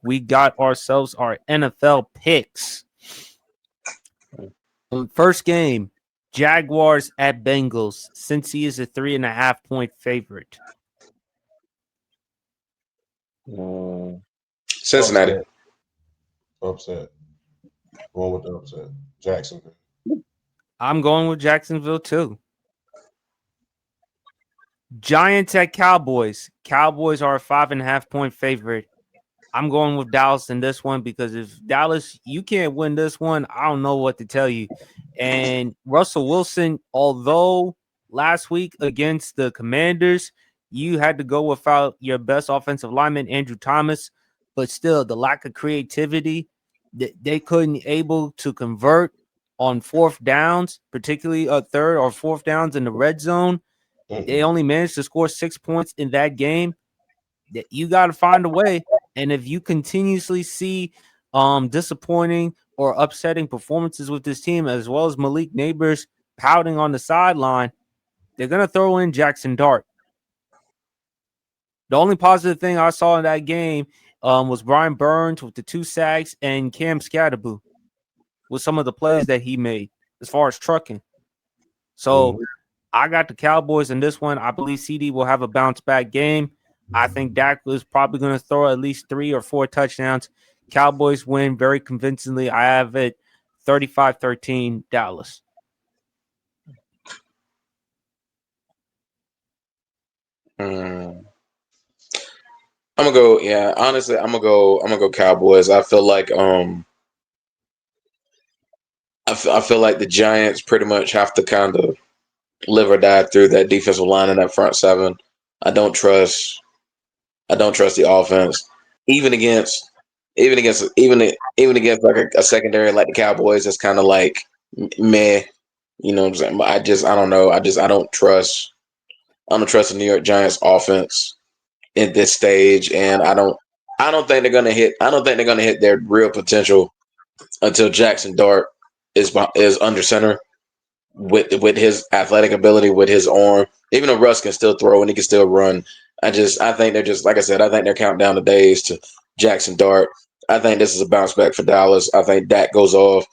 we got ourselves our NFL picks. First game, Jaguars at Bengals. Cincy is a 3.5-point favorite. Cincinnati. Upset. Going with the upset. Jacksonville. I'm going with Jacksonville too. Giants at Cowboys. Cowboys are a 5.5-point favorite. I'm going with Dallas in this one because if Dallas, you can't win this one, I don't know what to tell you. And Russell Wilson, although last week against the Commanders, you had to go without your best offensive lineman, Andrew Thomas, but still the lack of creativity, they couldn't able to convert on fourth downs, particularly a third or fourth downs in the red zone. They only managed to score 6 points in that game. That you got to find a way. And if you continuously see disappointing or upsetting performances with this team, as well as Malik Neighbors pouting on the sideline, they're going to throw in Jackson Dart. The only positive thing I saw in that game was Brian Burns with the 2 sacks and Cam Scatterboo with some of the plays that he made as far as trucking. So I got the Cowboys in this one. I believe CD will have a bounce back game. I think Dak is probably going to throw at least 3 or 4 touchdowns. Cowboys win very convincingly. I have it 35-13 Dallas. I'm gonna go. Yeah, honestly, I'm gonna go Cowboys. I feel like I feel like the Giants pretty much have to kind of live or die through that defensive line and that front seven. I don't trust the offense, even against even against like a secondary like the Cowboys. That's kind of like meh. You know what I'm saying? But I don't know. I don't trust the New York Giants offense at this stage, and I don't think they're gonna hit. I don't think they're gonna hit their real potential until Jackson Dart is under center with his athletic ability, with his arm. Even though Russ can still throw and he can still run, I think they're just like I said. I think they're counting down the days to Jackson Dart. I think this is a bounce back for Dallas. I think Dak goes off.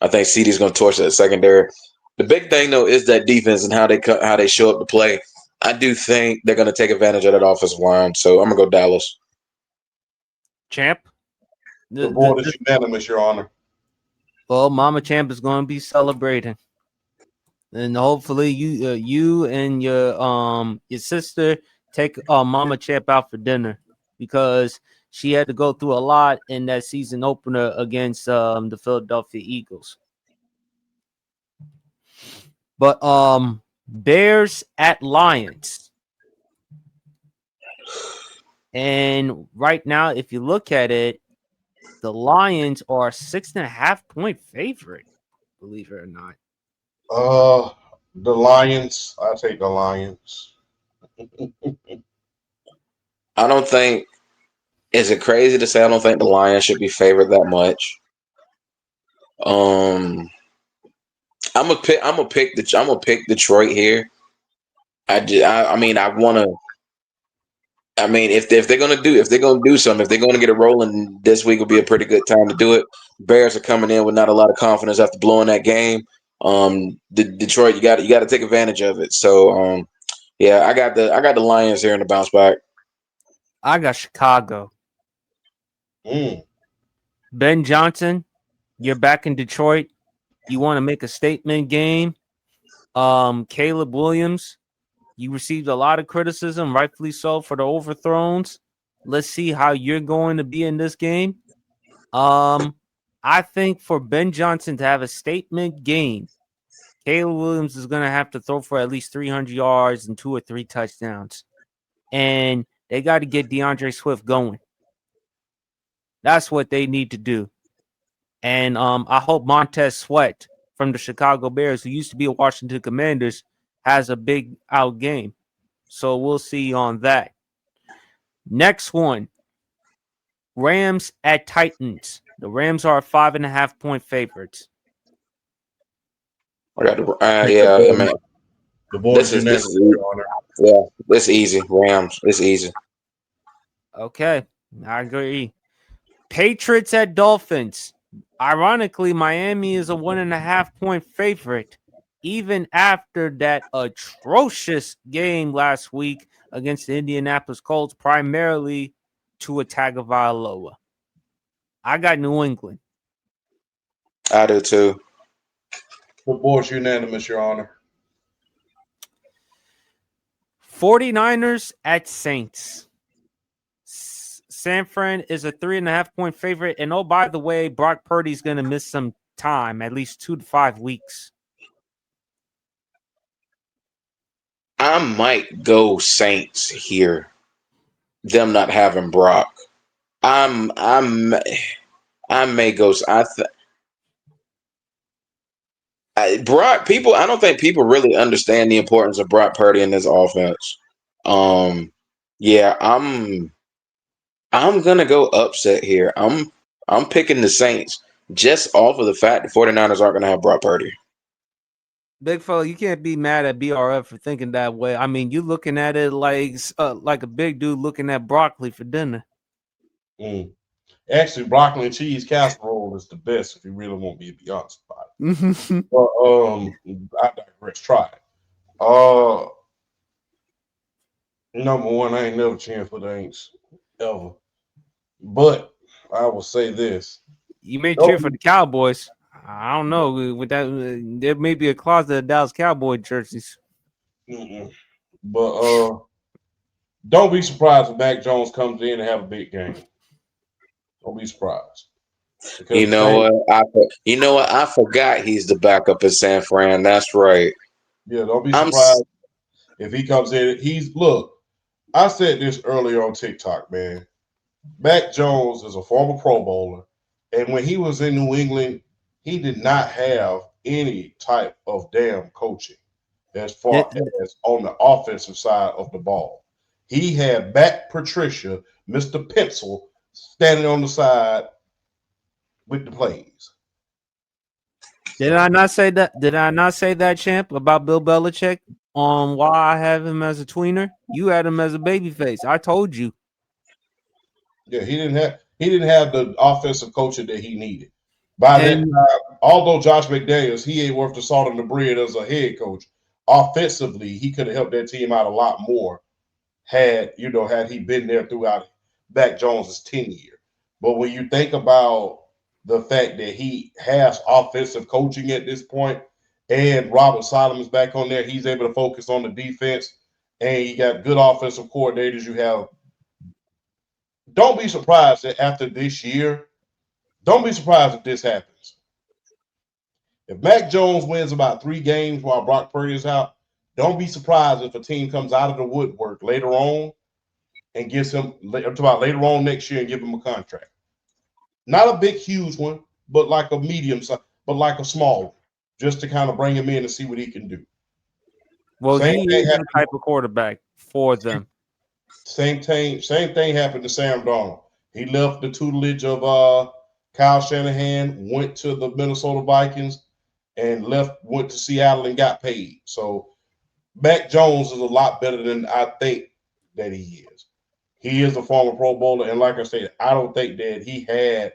I think CD's going to torch that secondary. The big thing though is that defense and how they show up to play. I do think they're going to take advantage of that offensive line. So I'm going to go Dallas. Champ? The board is unanimous, Your Honor. Well, Mama Champ is going to be celebrating. And hopefully you and your sister take Mama Champ out for dinner because she had to go through a lot in that season opener against the Philadelphia Eagles. But Bears at Lions. And right now, if you look at it, the Lions are a 6.5-point favorite, believe it or not. The Lions. I take the Lions. I don't think. Is it crazy to say I don't think the Lions should be favored that much? I'm gonna pick Detroit here. I mean I want to. I mean if they're gonna do something, if they're gonna get it rolling, this week will be a pretty good time to do it. Bears are coming in with not a lot of confidence after blowing that game. Detroit, you got to take advantage of it. So yeah, I got the Lions here in the bounce back. I got Chicago. Ben Johnson, you're back in Detroit. You want to make a statement game. Caleb Williams, you received a lot of criticism, rightfully so, for the overthrows. Let's see how you're going to be in this game. I think for Ben Johnson to have a statement game, Caleb Williams is going to have to throw for at least 300 yards and 2 or 3 touchdowns. And they got to get DeAndre Swift going. That's what they need to do. And I hope Montez Sweat from the Chicago Bears, who used to be a Washington Commanders, has a big out game. So we'll see on that. Next one, Rams at Titans. The Rams are 5.5-point favorites. I got I mean, the board is unanimous, Your Honor. Yeah, it's easy. Rams, it's easy. Okay, I agree. Patriots at Dolphins. Ironically, Miami is a 1.5-point favorite, even after that atrocious game last week against the Indianapolis Colts, primarily Tua Tagovailoa. I got New England. I do too. The board's unanimous, Your Honor. 49ers at Saints. San Fran is a 3.5-point favorite. And oh, by the way, Brock Purdy's going to miss some time, at least 2 to 5 weeks. I might go Saints here. Them not having Brock. I may go. Brock. People. I don't think people really understand the importance of Brock Purdy in this offense. Yeah, I'm gonna go upset here. I'm picking the Saints just off of the fact the 49ers aren't gonna have Brock Purdy. Big fella, you can't be mad at BRF for thinking that way. I mean, you looking at it like a big dude looking at broccoli for dinner. Actually, broccoli and cheese casserole is the best if you really want me to be honest about it. But I digress. Try it. Number one, I ain't never cheering for the Aints ever. But I will say this: you may cheer for the Cowboys. I don't know. With that, there may be a closet of Dallas Cowboy jerseys. But don't be surprised if Mac Jones comes in and have a big game. Don't be surprised. Because you know what? I forgot he's the backup in San Fran. That's right. Yeah, don't be surprised if he comes in. Look. I said this earlier on TikTok, man. Mac Jones is a former Pro Bowler, and when he was in New England, he did not have any type of damn coaching as far as on the offensive side of the ball. He had Matt Patricia, Mr. Pencil, standing on the side with the plays. Did I not say that? Did I not say that, champ, about Bill Belichick on why I have him as a tweener? You had him as a babyface. I told you. Yeah, he didn't have the offensive coaching that he needed. By that time, although Josh McDaniels, he ain't worth the salt and the bread as a head coach. Offensively, he could have helped that team out a lot more had he been there throughout Mac Jones's tenure. But when you think about the fact that he has offensive coaching at this point, and Robert Solomon's back on there, he's able to focus on the defense, and you got good offensive coordinators. You have. Don't be surprised that after this year, don't be surprised if this happens. If Mac Jones wins about 3 games while Brock Purdy is out, don't be surprised if a team comes out of the woodwork later on and gives him, I'm talking about later on next year, and give him a contract. Not a big, huge one, but like a medium size, but like a small one, just to kind of bring him in and see what he can do. Well, he is the type of quarterback for them. Same thing happened to Sam Darnold. He left the tutelage of Kyle Shanahan, went to the Minnesota Vikings, and went to Seattle and got paid. So Mac Jones is a lot better than I think that he is. He is a former Pro Bowler, and like I said, I don't think that he had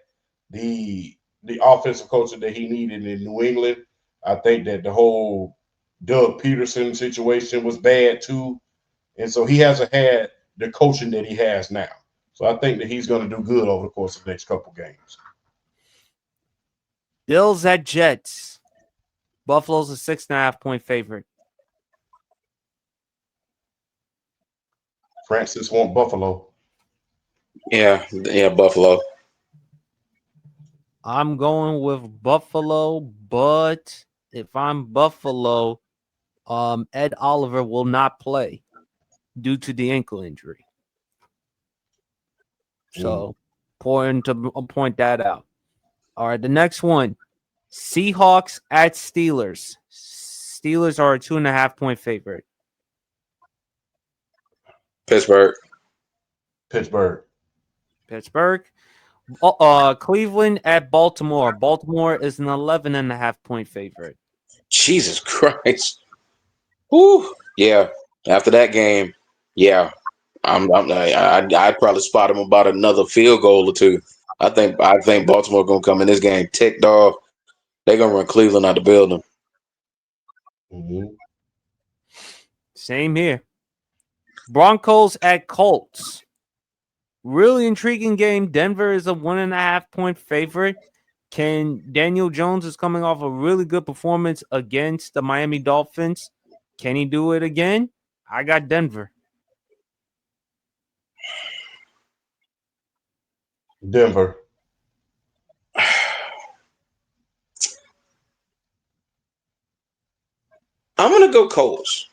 the offensive coaching that he needed in New England. I think that the whole Doug Peterson situation was bad too, and so he hasn't had the coaching that he has now. So I think that he's going to do good over the course of the next couple games. Bills at Jets. Buffalo's a 6.5-point favorite. Francis want Buffalo. Yeah, Buffalo. I'm going with Buffalo, but if I'm Buffalo, Ed Oliver will not play due to the ankle injury. So, important to point that out. All right, the next one, Seahawks at Steelers. Steelers are a 2.5-point favorite. Pittsburgh. Cleveland at Baltimore. Baltimore is an 11.5-point favorite. Jesus Christ. Whew. Yeah. After that game, yeah. I'd probably spot him about another field goal or two. I think Baltimore gonna come in this game ticked off. They're gonna run Cleveland out the building. Mm-hmm. Same here. Broncos at Colts. Really intriguing game. Denver is a 1.5-point favorite. Daniel Jones is coming off a really good performance against the Miami Dolphins. Can he do it again? I got Denver. Denver. I'm gonna go Colts.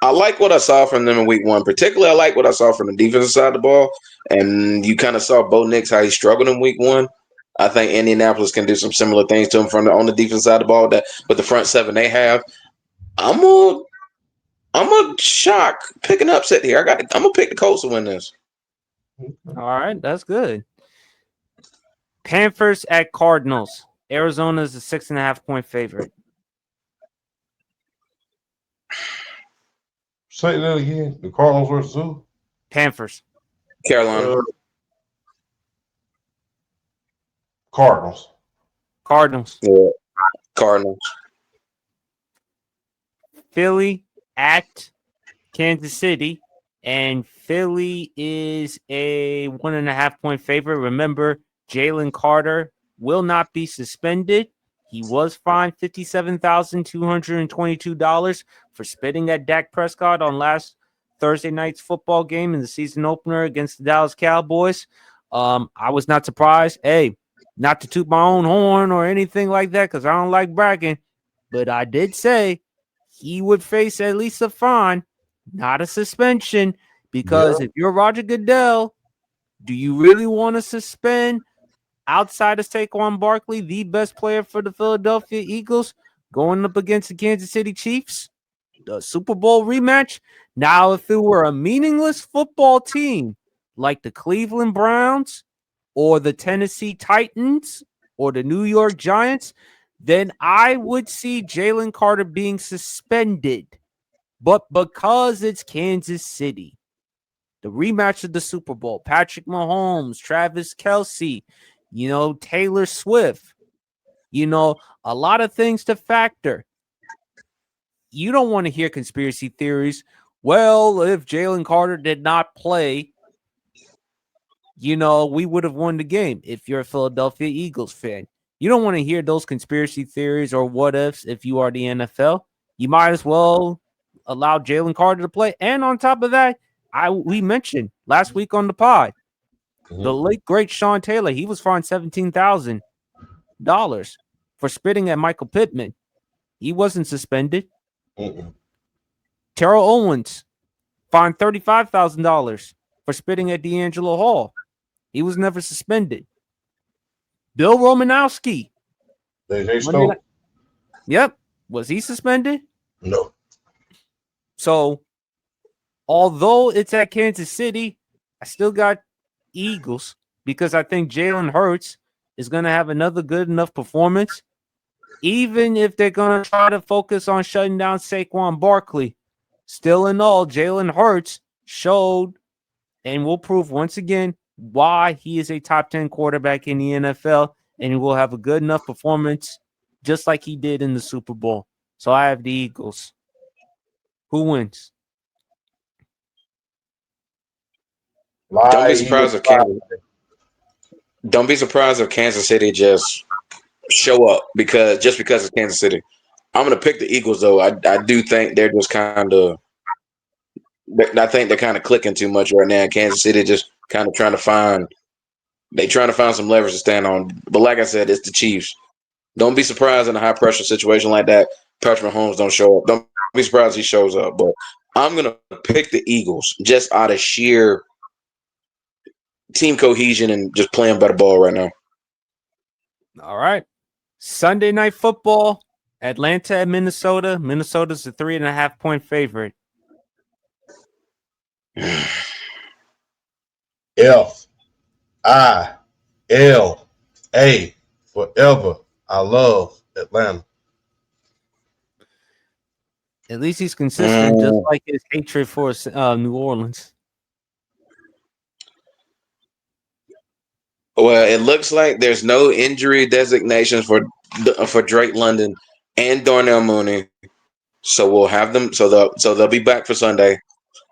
I like what I saw from them in week one. Particularly, I like what I saw from the defensive side of the ball. And you kind of saw Bo Nix how he struggled in week one. I think Indianapolis can do some similar things to him on the defensive side of the ball. That with the front seven they have, I'm gonna shock pick an upset here. I'm gonna pick the Colts to win this. All right, that's good. Panthers at Cardinals. Arizona is a 6.5-point favorite. Say that again. The Cardinals versus who? Panthers. Carolina. Cardinals. Cardinals. Yeah. Cardinals. Philly at Kansas City. And Philly is a 1.5-point favorite. Remember, Jalen Carter will not be suspended. He was fined $57,222 for spitting at Dak Prescott on last Thursday night's football game in the season opener against the Dallas Cowboys. I was not surprised. Hey, not to toot my own horn or anything like that because I don't like bragging, but I did say he would face at least a fine, not a suspension, because if you're Roger Goodell, do you really want to suspend outside of Saquon Barkley, the best player for the Philadelphia Eagles, going up against the Kansas City Chiefs, the Super Bowl rematch? Now, if it were a meaningless football team like the Cleveland Browns or the Tennessee Titans or the New York Giants, then I would see Jalen Carter being suspended. But because it's Kansas City, the rematch of the Super Bowl, Patrick Mahomes, Travis Kelce, Taylor Swift, a lot of things to factor. You don't want to hear conspiracy theories. Well, if Jalen Carter did not play, we would have won the game. If you're a Philadelphia Eagles fan, you don't want to hear those conspiracy theories or what ifs. If you are the NFL, you might as well allow Jalen Carter to play. And on top of that, we mentioned last week on the pod, the late great Sean Taylor, he was fined $17,000 for spitting at Michael Pittman. He wasn't suspended. Terrell Owens fined $35,000 for spitting at D'Angelo Hall. He was never suspended. Bill Romanowski. Yep. Was he suspended? No. So, although it's at Kansas City, I still got Eagles because I think Jalen Hurts is going to have another good enough performance. Even if they're going to try to focus on shutting down Saquon Barkley, still in all, Jalen Hurts showed and will prove once again why he is a top 10 quarterback in the NFL, and he will have a good enough performance just like he did in the Super Bowl. So I have the Eagles. Who wins? Don't be surprised if Kansas City just show up because it's Kansas City. I'm gonna pick the Eagles though. I do think they're just kind of. I think they're kind of clicking too much right now. Kansas City just kind of trying to find some leverage to stand on. But like I said, it's the Chiefs. Don't be surprised in a high pressure situation like that. Patrick Mahomes don't show up. Don't be surprised he shows up. But I'm gonna pick the Eagles just out of sheer team cohesion and just playing better ball right now. All right. Sunday Night Football, Atlanta at Minnesota. Minnesota's a 3.5-point favorite. FILA forever. I love Atlanta. At least he's consistent, just like his hatred for New Orleans. Well, it looks like there's no injury designations for Drake London and Darnell Mooney, so we'll have them. So they'll be back for Sunday.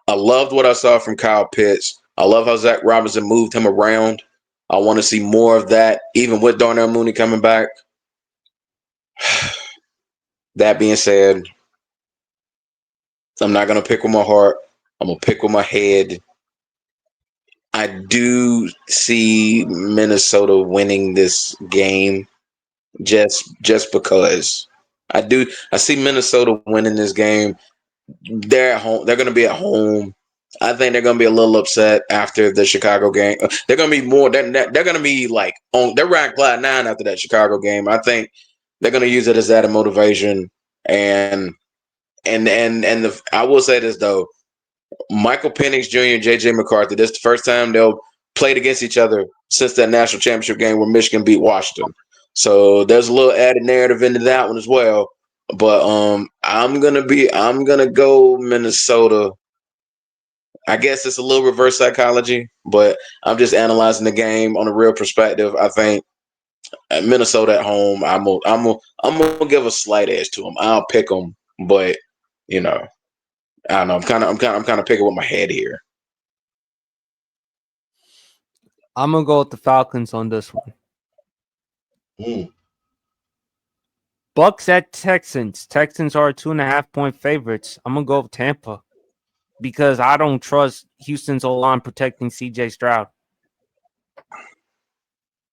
I loved what I saw from Kyle Pitts. I love how Zach Robinson moved him around. I want to see more of that, even with Darnell Mooney coming back. That being said, I'm not gonna pick with my heart. I'm gonna pick with my head. I do see Minnesota winning this game just because I do. I see Minnesota winning this game. They're at home. They're going to be at home. I think they're going to be a little upset after the Chicago game. They're going to be more. They're going to be like on. They're ranked cloud nine after that Chicago game. I think they're going to use it as that motivation. And I will say this though. Michael Penix Jr. and JJ McCarthy. This is the first time they'll played against each other since that national championship game where Michigan beat Washington. So there's a little added narrative into that one as well. But I'm gonna go Minnesota. I guess it's a little reverse psychology, but I'm just analyzing the game on a real perspective. I think Minnesota at home. I'm gonna give a slight edge to them. I'll pick them, but you know, I don't know. I'm kind of picking with my head here. I'm gonna go with the Falcons on this one. Mm. Bucks at Texans. Texans are 2.5-point favorites. I'm gonna go with Tampa because I don't trust Houston's O-line protecting CJ Stroud.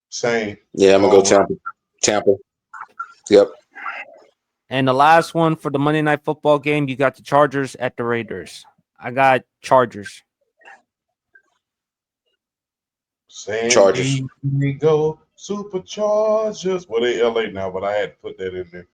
Same. Yeah, I'm gonna go Tampa. Tampa. Yep. And the last one for the Monday Night Football game, you got the Chargers at the Raiders. I got Chargers. Chargers. San Diego Superchargers. Well, they LA now, but I had to put that in there.